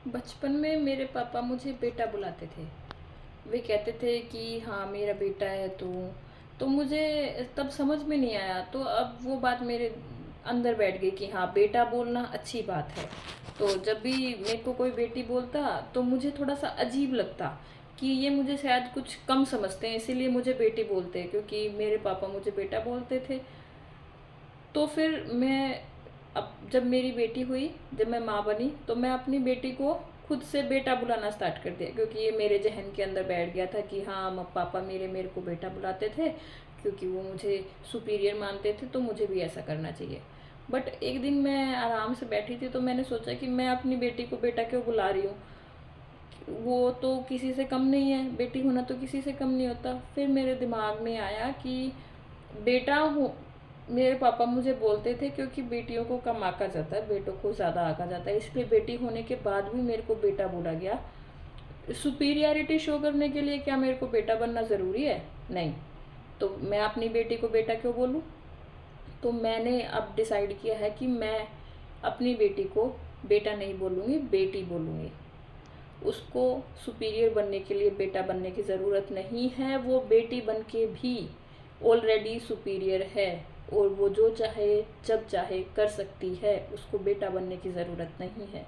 बचपन में मेरे पापा मुझे बेटा बुलाते थे। वे कहते थे कि हाँ मेरा बेटा है तू। तो मुझे तब समझ में नहीं आया, तो अब वो बात मेरे अंदर बैठ गई कि हाँ बेटा बोलना अच्छी बात है। तो जब भी मेरे को कोई बेटी बोलता तो मुझे थोड़ा सा अजीब लगता कि ये मुझे शायद कुछ कम समझते हैं, इसीलिए मुझे बेटी बोलते हैं, क्योंकि मेरे पापा मुझे बेटा बोलते थे। तो फिर मैं, अब जब मेरी बेटी हुई, जब मैं माँ बनी, तो मैं अपनी बेटी को खुद से बेटा बुलाना स्टार्ट कर दिया, क्योंकि ये मेरे जहन के अंदर बैठ गया था कि हाँ पापा मेरे मेरे को बेटा बुलाते थे, क्योंकि वो मुझे सुपीरियर मानते थे, तो मुझे भी ऐसा करना चाहिए। बट एक दिन मैं आराम से बैठी थी, तो मैंने सोचा कि मैं अपनी बेटी को बेटा क्यों बुला रही हूँ। वो तो किसी से कम नहीं है, बेटी होना तो किसी से कम नहीं होता। फिर मेरे दिमाग में आया कि बेटा हो, मेरे पापा मुझे बोलते थे क्योंकि बेटियों को कम आंका जाता है, बेटों को ज़्यादा आंका जाता है, इसलिए बेटी होने के बाद भी मेरे को बेटा बोला गया। सुपीरियरिटी शो करने के लिए क्या मेरे को बेटा बनना ज़रूरी है? नहीं। तो मैं अपनी बेटी को बेटा क्यों बोलूँ? तो मैंने अब डिसाइड किया है कि मैं अपनी बेटी को बेटा नहीं बोलूँगी, बेटी बोलूँगी। उसको सुपीरियर बनने के लिए बेटा बनने की ज़रूरत नहीं है, वो बेटी बन के भी ऑलरेडी सुपीरियर है, और वो जो चाहे जब चाहे कर सकती है, उसको बेटा बनने की ज़रूरत नहीं है।